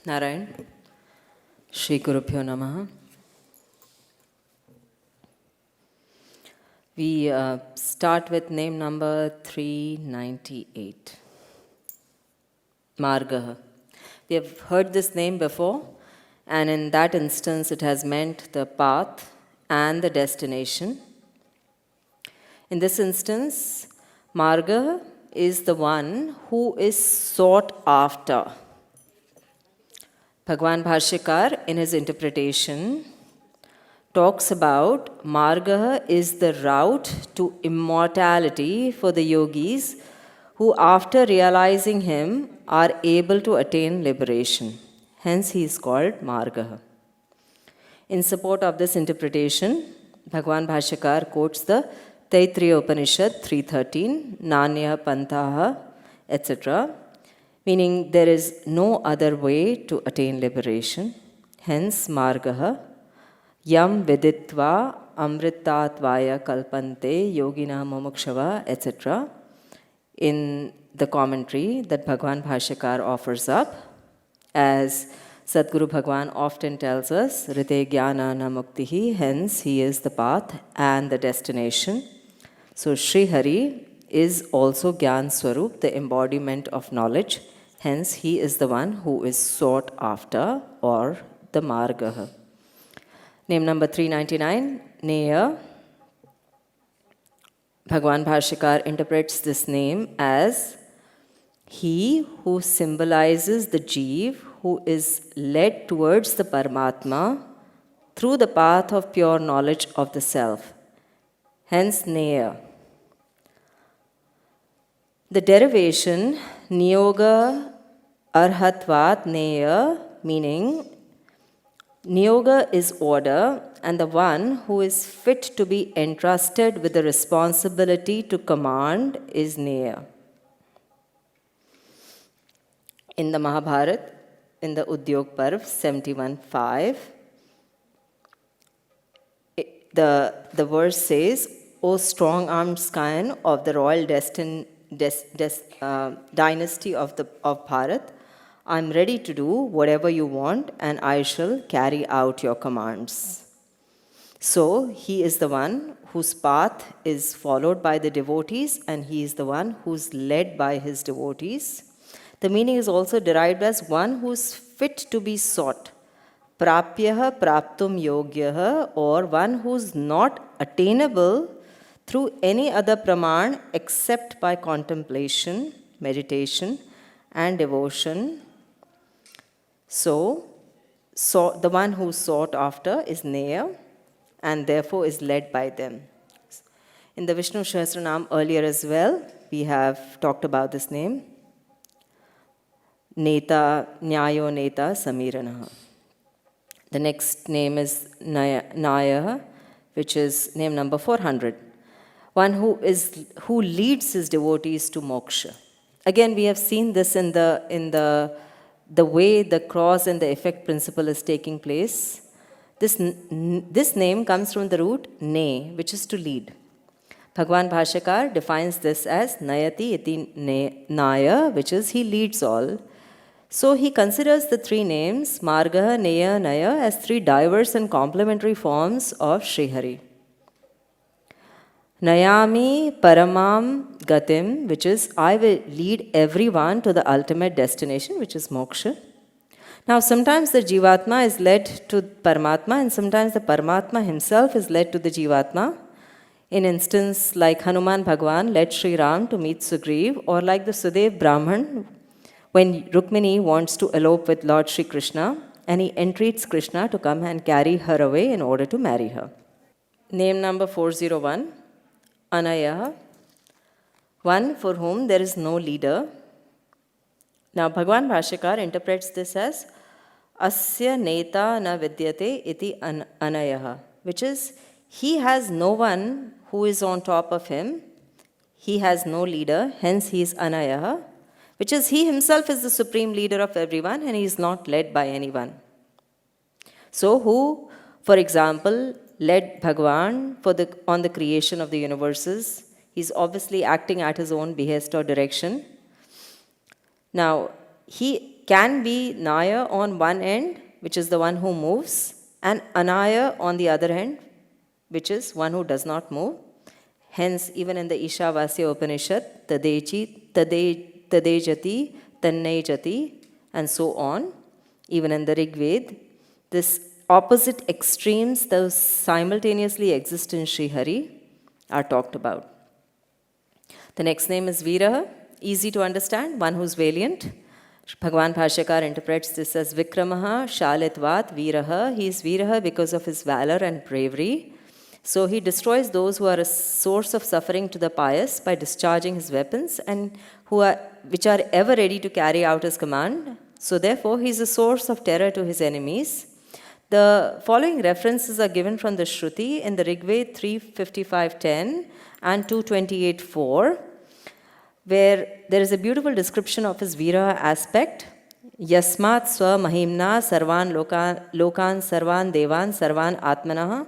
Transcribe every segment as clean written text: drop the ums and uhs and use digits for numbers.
Narayan. Shri Gurubhyo Namaha. We start with name number 398. Mārga. We have heard this name before, and in that instance it has meant the path and the destination. In this instance, Mārga is the one who is sought after. Bhagwan Bhashyakar, in his interpretation, talks about Mārga is the route to immortality for the yogis who, after realizing him, are able to attain liberation. Hence, he is called Mārga. In support of this interpretation, Bhagwan Bhashyakar quotes the Taittiriya Upanishad 3.13, Nanya Panthaha, etc., meaning there is no other way to attain liberation. Hence, Mārga, yam viditva amritatvaya kalpante yogina mumukshava, etc., in the commentary that Bhagwan Bhashyakar offers up, as Sadguru Bhagwan often tells us, Rite Jnana na Muktihi, hence he is the path and the destination. So Sri Hari is also Gyan Swarup, the embodiment of knowledge. Hence he is the one who is sought after, or the Mārga. Name number 399, Neya. Bhagwan Bhashyakar interprets this name as he who symbolizes the Jeev who is led towards the Paramatma through the path of pure knowledge of the self. Hence, neya. The derivation, niyoga arhatvat neya, meaning niyoga is order, and the one who is fit to be entrusted with the responsibility to command is neya. In the Mahabharata, in the Udyog Parv 71.5, the verse says, O strong-armed scion of the royal dynasty of Bharat, I am ready to do whatever you want, and I shall carry out your commands. So, he is the one whose path is followed by the devotees, and he is the one who is led by his devotees. The meaning is also derived as one who is fit to be sought. Prapyaha praptum yogyaha, or one who is not attainable through any other praman except by contemplation, meditation, and devotion. So the one who is sought after is neya, and therefore is led by them. In the Vishnu Śreṣṭha earlier as well, we have talked about this name. Neta, nyayo neta samiranaha. The next name is naya, which is name number 400. One who leads his devotees to moksha. Again, we have seen this in the way the cause and the effect principle is taking place. This name comes from the root ne, which is to lead. Bhagwan Bhashyakar defines this as nayati iti naya, which is he leads all. So he considers the three names, Mārga, Neya, Naya, as three diverse and complementary forms of Sri Hari. Nayami paramam gatim, which is I will lead everyone to the ultimate destination, which is moksha. Now sometimes the Jivatma is led to Paramatma, and sometimes the Paramatma himself is led to the Jivatma. In instance like Hanuman Bhagwan led Sri Ram to meet Sugriv, or like the Sudev Brahman when Rukmini wants to elope with Lord Shri Krishna, and he entreats Krishna to come and carry her away in order to marry her. Name number 401, Ananya, one for whom there is no leader. Now Bhagwan Bhashyakar interprets this as Asya neta na vidyate iti ananya, which is he has no one who is on top of him, he has no leader, hence he is ananya, which is he himself is the supreme leader of everyone and he is not led by anyone. So who, for example, led Bhagwan on the creation of the universes? He's obviously acting at his own behest or direction. Now, he can be naya on one end, which is the one who moves, and ananya on the other end, which is one who does not move. Hence, even in the Ishavasya Upanishad, tadeji, tadejati, tannejati, and so on. Even in the Rig Veda, this opposite extremes that simultaneously exist in Sri Hari are talked about. The next name is Vīra, easy to understand, one who's valiant. Bhagavan Bhashyakar interprets this as Vikramaha Shalitvat Vīraha. He is Vīraha because of his valor and bravery. So he destroys those who are a source of suffering to the pious by discharging his weapons and which are ever ready to carry out his command. So therefore, he is a source of terror to his enemies. The following references are given from the Shruti in the Rig Veda 355.10 and 228.4, where there is a beautiful description of his Vira aspect. Yasmat swa mahimna sarvan lokan sarvan devan sarvan atmanaha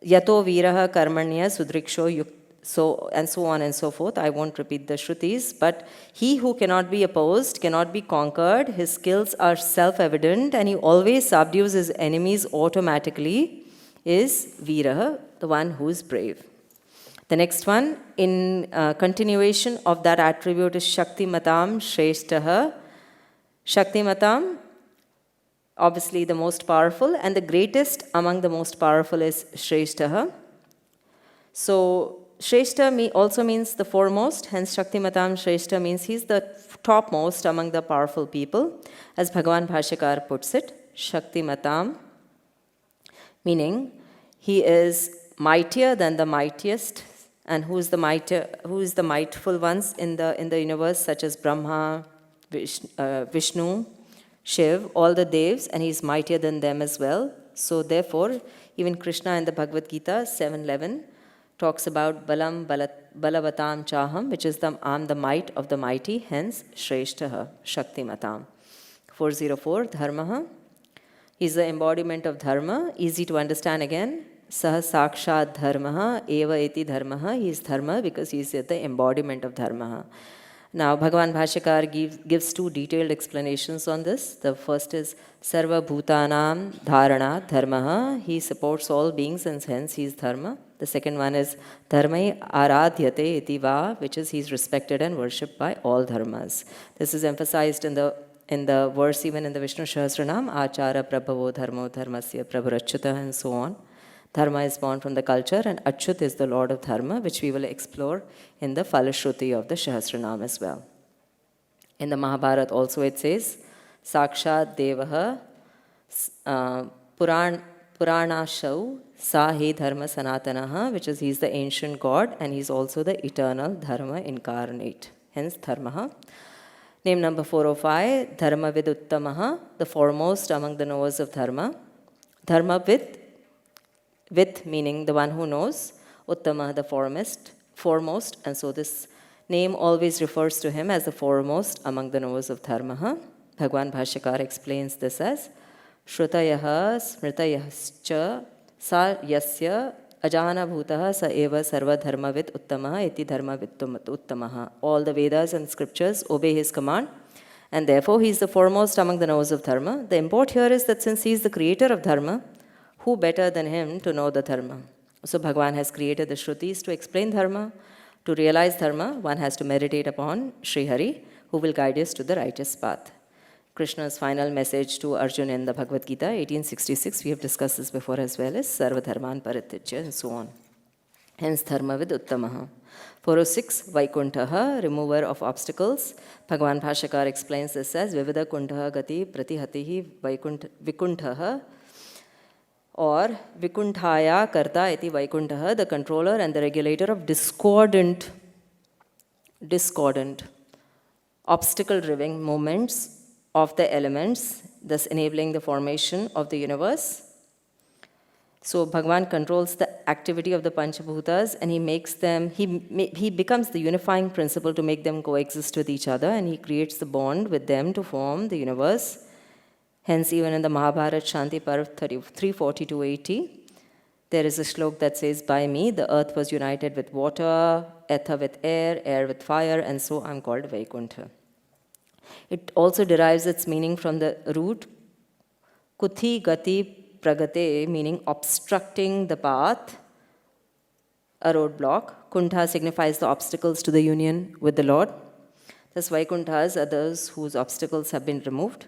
yato viraha karmanya sudriksho yuk. So, and so on and so forth. I won't repeat the Shrutis, but he who cannot be opposed, cannot be conquered, his skills are self-evident, and he always subdues his enemies automatically, is Vīra, the one who is brave. The next one, in continuation of that attribute, is śaktimatāṃ śreṣṭha. Śaktimatāṃ, obviously the most powerful, and the greatest among the most powerful is śreṣṭha. So, śreṣṭha also means the foremost, hence śaktimatāṃ śreṣṭha means he's the topmost among the powerful people. As Bhagavan Bhashyakar puts it, śaktimatāṃ, meaning he is mightier than the mightiest, and who is the mightful ones in the universe, such as Brahma, Vishnu, Shiv, all the devs, and he's mightier than them as well. So therefore, even Krishna in the Bhagavad Gita 7.11 talks about balam balavatam chaham, which is I'm the might of the mighty, hence śreṣṭha, śaktimatāṃ. 404, dharma. He's the embodiment of dharma, easy to understand again. Saha sakshat dharma, eva iti dharma. He is dharma because he is the embodiment of dharma. Now, Bhagavan Bhashyakar gives two detailed explanations on this. The first is sarva bhutanam dharana dharma. He supports all beings and hence he is dharma. The second one is dharmai aradhyate iti va, which is he is respected and worshipped by all dharmas. This is emphasized in the verse even in the Vishnu Sahasranam, achara prabhavo dharmo dharmasya prabhurachyuta, and so on. Dharma is born from the culture and Achyut is the Lord of Dharma, which we will explore in the Falashruti of the Sahasranam as well. In the Mahabharata also it says, Sakshat Devaha Purāṇashau Sa He Dharma Sanatanaha, which is he is the ancient God and he is also the eternal Dharma incarnate. Hence Dharmaha. Name number 405, dharmaviduttam, the foremost among the knowers of Dharma. Dharmavid, with meaning the one who knows, uttama, the foremost, and so this name always refers to him as the foremost among the knowers of dharma. Bhagavan Bhashyakar explains this as shrutayaha smritayascha sa yasya ajana bhutaha sa eva sarva dharmavid uttama iti dharmaviduttam uttamaha. All the Vedas and scriptures obey his command, and therefore he is the foremost among the knowers of dharma. The import here is that since he is the creator of dharma, who better than him to know the dharma? So Bhagavan has created the Shrutis to explain dharma. To realize dharma, one has to meditate upon Sri Hari, who will guide us to the righteous path. Krishna's final message to Arjuna in the Bhagavad Gita, 1866, we have discussed this before as well, is Sarva Dharman Paritijya, and so on. Hence Dharmaviduttamaha. 406, vaikuṇṭha, remover of obstacles. Bhagavan Bhashyakar explains this as Vivida kuṇṭha gati pratihatihi vaikuṇṭha, or vikuṇṭhaya karta iti vaikuṇṭha, the controller and the regulator of discordant, obstacle-driven movements of the elements, thus enabling the formation of the universe. So Bhagavan controls the activity of the Panchabhutas and he makes them, he becomes the unifying principle to make them coexist with each other, and he creates the bond with them to form the universe. Hence, even in the Mahabharata Shanti Parv 340-80, there is a shlok that says, by me the earth was united with water, ether with air, air with fire, and so I'm called Vaikuṇṭha. It also derives its meaning from the root kuthi gati pragate, meaning obstructing the path, a roadblock. Kuṇṭha signifies the obstacles to the union with the Lord. Thus, Vaikuṇṭhas are those whose obstacles have been removed.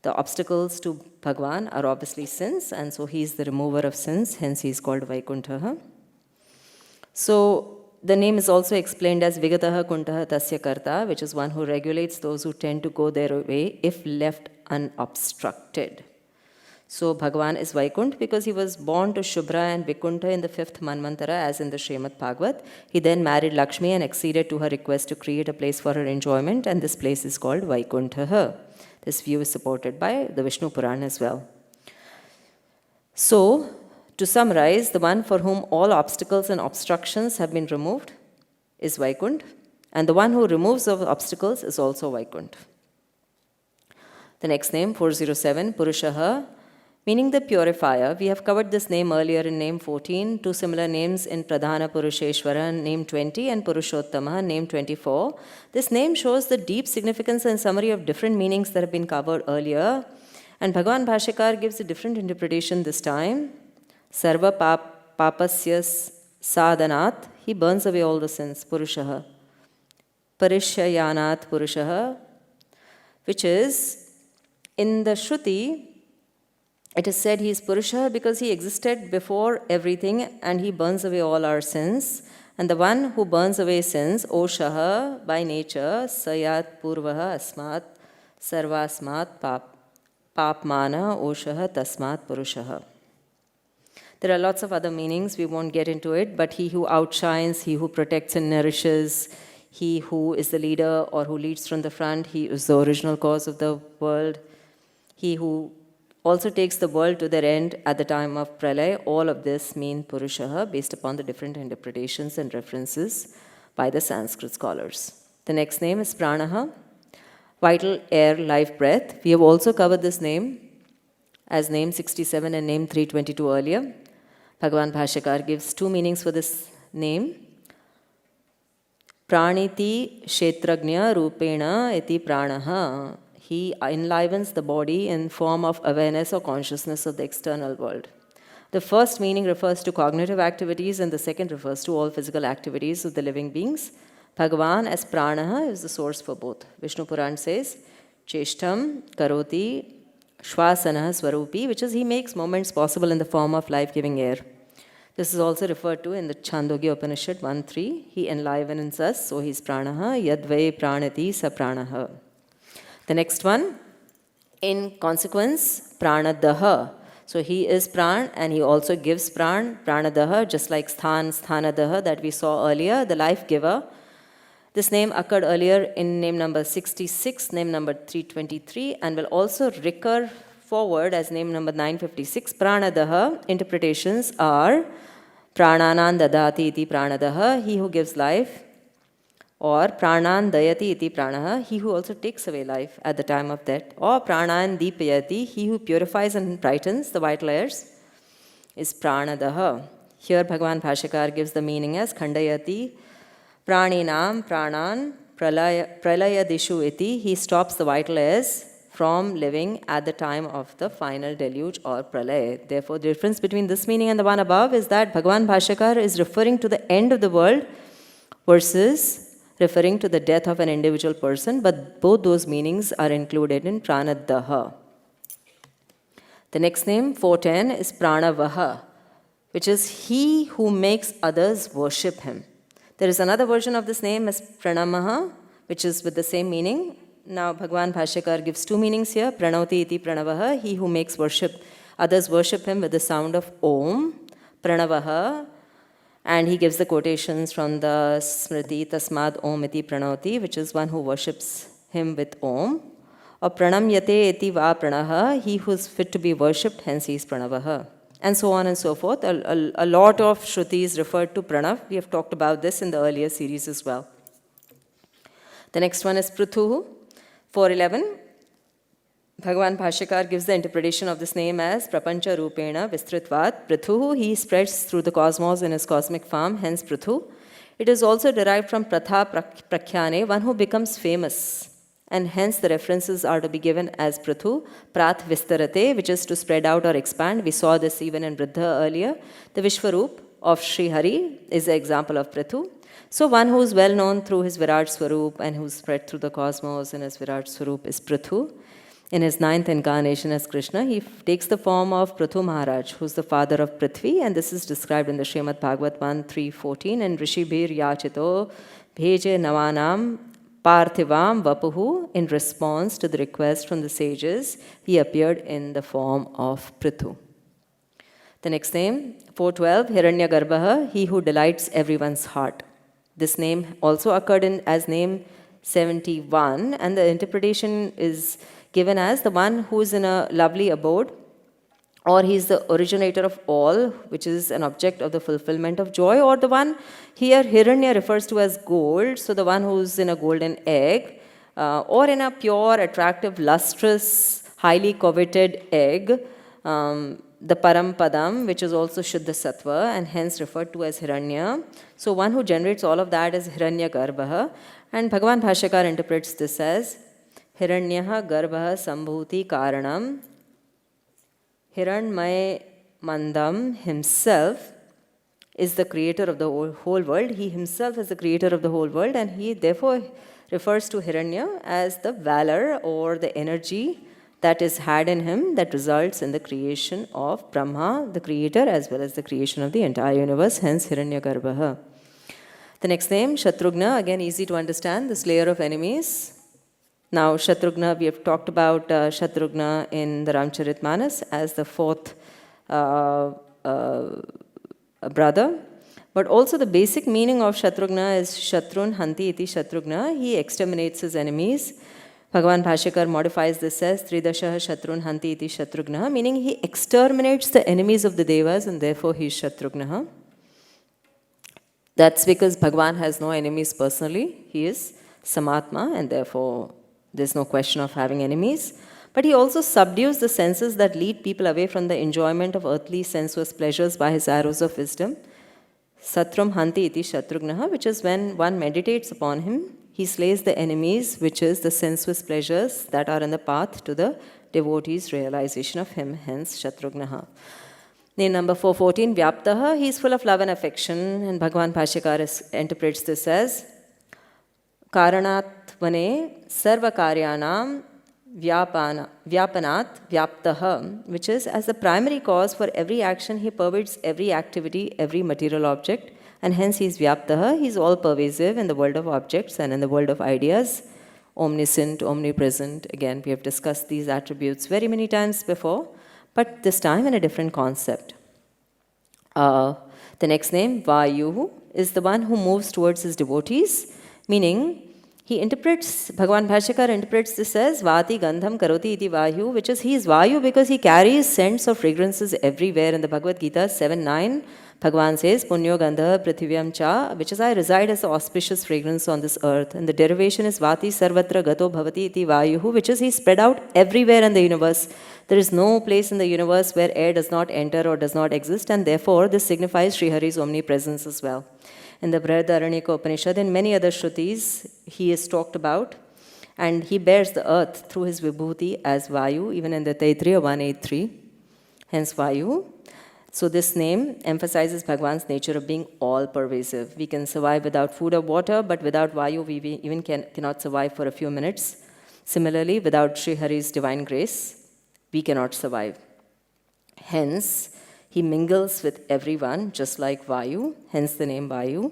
The obstacles to Bhagavan are obviously sins, and so he is the remover of sins, hence he is called Vaikuṇṭha. So, the name is also explained as Vigataha Kuṇṭha Tasya Karta, which is one who regulates those who tend to go their way if left unobstructed. So Bhagavan is Vaikuṇṭha because he was born to Shubhra and Vikuṇṭha in the 5th Manvantara, as in the Srimad Bhagavat. He then married Lakshmi and acceded to her request to create a place for her enjoyment, and this place is called Vaikuṇṭha. This view is supported by the Vishnu Purana as well. So, to summarize, the one for whom all obstacles and obstructions have been removed is Vaikuṇṭha, and the one who removes those obstacles is also Vaikuṇṭha. The next name, 407, puruṣa, meaning the purifier. We have covered this name earlier in name 14, two similar names in Pradhana Puruṣeshvara, name 20, and Purushottama, name 24. This name shows the deep significance and summary of different meanings that have been covered earlier, and Bhagavan Bhashyakar gives a different interpretation this time. Sarva papasya sadhanat, he burns away all the sins, puruṣa. Parishayanat puruṣa, which is, in the Shruti, it is said he is puruṣa because he existed before everything and he burns away all our sins. And the one who burns away sins, Oshaha, by nature, sayat purvaha asmat sarvasmat papmana Oshaha tasmat puruṣa. There are lots of other meanings, we won't get into it, but he who outshines, he who protects and nourishes, he who is the leader or who leads from the front, he is the original cause of the world, he who also takes the world to their end at the time of pralaya. All of this mean puruṣa based upon the different interpretations and references by the Sanskrit scholars. The next name is prāṇaḥ, vital air, life breath. We have also covered this name as name 67 and name 322 earlier. Bhagavan Bhashyakar gives two meanings for this name. Praniti kshetrajña rupena iti prāṇaḥ. He enlivens the body in form of awareness or consciousness of the external world. The first meaning refers to cognitive activities and the second refers to all physical activities of the living beings. Bhagavan as prāṇaḥ is the source for both. Vishnu Puran says, Cheshtam karoti shvasanah swarupi, which is he makes moments possible in the form of life-giving air. This is also referred to in the Chandogya Upanishad 1.3. He enlivens us, so he is prāṇaḥ, yadvai prāṇati sa prāṇaḥ. The next one, in consequence, prāṇadaḥ. So he is prāṇ and he also gives prāṇadaḥ, just like sthanadaḥ that we saw earlier, the life giver. This name occurred earlier in name number 66, name number 323, and will also recur forward as name number 956. Prāṇadaḥ interpretations are prāṇānaṁ dadāti iti prāṇadaḥ, he who gives life, or prāṇān dayati iti prāṇaḥ, he who also takes away life at the time of death, or prāṇān dīpayati, he who purifies and brightens the vital airs, is prāṇadaḥ. Here Bhagavan Bhashyakar gives the meaning as khandayati praninam prāṇān pralayadishu iti, he stops the vital airs from living at the time of the final deluge or pralaya. Therefore, the difference between this meaning and the one above is that Bhagavan Bhashyakar is referring to the end of the world versus referring to the death of an individual person, but both those meanings are included in prāṇadaḥ. The next name, 410, is prāṇavaḥ, which is he who makes others worship him. There is another version of this name as pranamaḥ, which is with the same meaning. Now, Bhagavan Bhashyakar gives two meanings here. Pranoti iti pranavaḥ, he who makes others worship him with the sound of Om. Praṇavaḥ, and he gives the quotations from the Smriti, Tasmad Om iti pranoti, which is one who worships him with Om. Or pranamyate iti vāpta, he who is fit to be worshipped, hence he is pranavaḥ. And so on and so forth. A lot of Shrutis referred to pranav. We have talked about this in the earlier series as well. The next one is pṛthu, 411. Bhagavan Bhashyakar gives the interpretation of this name as prapancha rupena vistritvat pṛthu. He spreads through the cosmos in his cosmic form, hence pṛthu. It is also derived from pratha prakhyane, one who becomes famous. and hence the references are to be given as pṛthu, prat vistarate, which is to spread out or expand. We saw this even in Vriddha earlier. The Vishwarup of Sri Hari is the example of pṛthu. So one who is well known through his Virat Swarup and who's spread through the cosmos in his Virat Swarup is pṛthu. In his 9th incarnation as Krishna, he takes the form of Pṛthu Maharaj, who's the father of Prithvi, and this is described in the Srimad Bhagavat 1.3.14, and Rishibhir Yachito Bheje Navanam Parthivam Vapuhu. In response to the request from the sages, he appeared in the form of Pṛthu. The next name, 412, hiraṇyagarbha, he who delights everyone's heart. This name also occurred as name 71, and the interpretation is given as the one who is in a lovely abode, or he is the originator of all, which is an object of the fulfillment of joy, or the one here Hiranya refers to as gold, so the one who is in a golden egg, or in a pure, attractive, lustrous, highly coveted egg, the Parampadam, which is also Shuddha Sattva and hence referred to as Hiranya. So one who generates all of that is hiraṇyagarbha, and Bhagavan Bhashyakar interprets this as hiraṇyagarbha sambhuti karanam. Hiranmaya Mandam himself is the creator of the whole world. He himself is the creator of the whole world, and he therefore refers to Hiranya as the valor or the energy that is had in him that results in the creation of Brahma, the creator, as well as the creation of the entire universe, hence Hiranyagarbha. The next name, śatrughna, again easy to understand, the slayer of enemies. Now, śatrughna, we have talked about śatrughna in the Ramcharitmanas as the fourth brother. But also the basic meaning of śatrughna is shatrun hanti iti śatrughna. He exterminates his enemies. Bhagavan Bhashyakar modifies this as tridasha shatrun hanti iti śatrughna, meaning he exterminates the enemies of the devas and therefore he is śatrughna. That's because Bhagavan has no enemies personally. He is samatma and therefore there's no question of having enemies. But he also subdues the senses that lead people away from the enjoyment of earthly sensuous pleasures by his arrows of wisdom. Satrum hanti iti śatrughna, which is when one meditates upon him, he slays the enemies, which is the sensuous pleasures that are in the path to the devotee's realization of him, hence śatrughna. Name number 414, vyāpta, he is full of love and affection, and Bhagavan Bhashyakar interprets this as Karanātvane sarva karyanam vyāpanāt vyāptaha, which is as the primary cause for every action, he pervades every activity, every material object, and hence he is vyāptaha. He is all pervasive in the world of objects and in the world of ideas, omniscient, omnipresent. Again, we have discussed these attributes very many times before, but this time in a different concept. The next name, Vāyu, is the one who moves towards his devotees, meaning he interprets, Bhagavan Bhashyakar interprets this as Vāti Gandham Karoti iti Vāyu, which is he is Vāyu because he carries scents of fragrances everywhere. In the Bhagavad Gita 7.9, Bhagavan says, Punyo Gandha Prithivyam Cha, which is I reside as the auspicious fragrance on this earth. And the derivation is Vāti Sarvatra Gato Bhavati iti Vāyu, which is he spread out everywhere in the universe. There is no place in the universe where air does not enter or does not exist, and therefore this signifies Sri Hari's omnipresence as well. In the Brihadaranyaka Upanishad, in many other Shrutis, he is talked about, and he bears the earth through his vibhuti as Vayu, even in the Taittiriya 1.8.3, hence Vayu. So this name emphasizes Bhagavan's nature of being all-pervasive. We can survive without food or water, but without Vayu, we even cannot survive for a few minutes. Similarly, without Sri Hari's divine grace, we cannot survive. Hence, he mingles with everyone, just like Vayu, hence the name Vayu.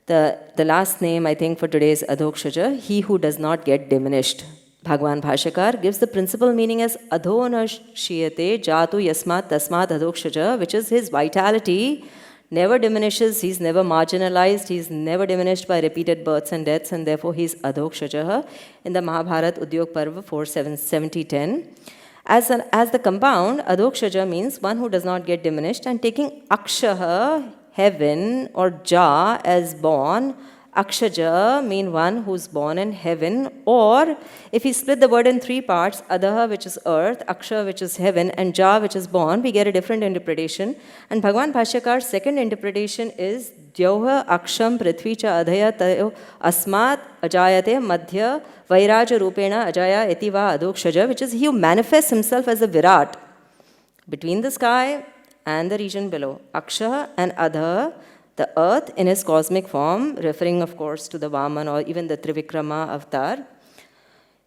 The last name, I think, for today is adhokṣaja, he who does not get diminished. Bhagavan Bhashyakar gives the principal meaning as adho na shiyate jatu yasmat tasmat adhokṣaja, which is his vitality never diminishes, he's never marginalized, he's never diminished by repeated births and deaths, and therefore he's adhokṣaja in the Mahabharata Udyog Parva 4.70.10. As the compound, adhokṣaja means one who does not get diminished, and taking akshaha, heaven, or ja as born, Ahuja mean one who's born in heaven, or if we split the word in three parts, Adaha, which is earth, Aksha, which is heaven, and Ja, which is born, we get a different interpretation. And Bhagavan Bhashyakar's second interpretation is Dyoha Aksham Prithvi cha Adhaya Tayo Asmat Ajayate Madhya Vairaja Rupena Ajaya Etiva Adhokṣaja, which is he who manifests himself as a Virat between the sky and the region below. Aksha and Adha, the earth in his cosmic form, referring of course to the Vaman or even the Trivikrama avatar,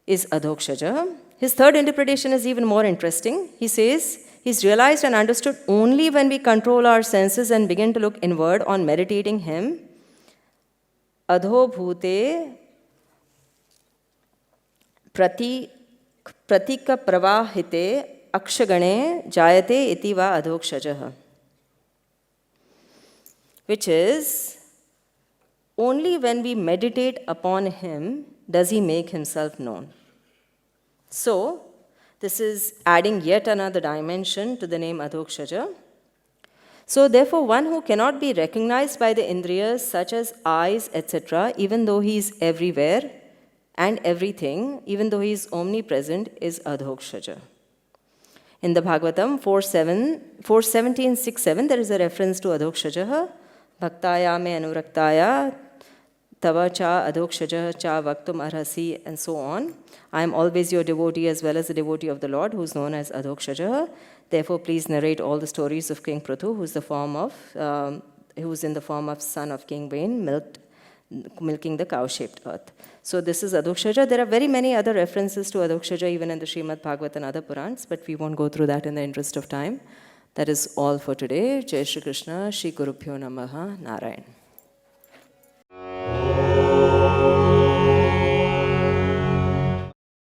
is adhokṣaja. His third interpretation is even more interesting. He says, he's realized and understood only when we control our senses and begin to look inward on meditating him. Adho bhute pratika pravahite akshagane jayate iti va adhokṣaja. Which is, only when we meditate upon him does he make himself known. So, this is adding yet another dimension to the name adhokṣaja. So, therefore, one who cannot be recognized by the indriyas such as eyes, etc., even though he is everywhere and everything, even though he is omnipresent, is adhokṣaja. In the Bhagavatam 4.17.6.7, there is a reference to adhokṣaja. Bhaktaya me anuraktaya tava cha adhokṣaja cha vaktum arhasi, and so on. I am always your devotee as well as the devotee of the Lord, who is known as adhokṣaja. Therefore, please narrate all the stories of King Pṛthu, who is in the form of son of King Vain, milking the cow-shaped earth. So this is adhokṣaja. There are very many other references to adhokṣaja even in the Srimad Bhagavatam and other Purans, but we won't go through that in the interest of time. That is all for today. Jai Shri Krishna, Shri Gurubhyo Namaha, Narayan.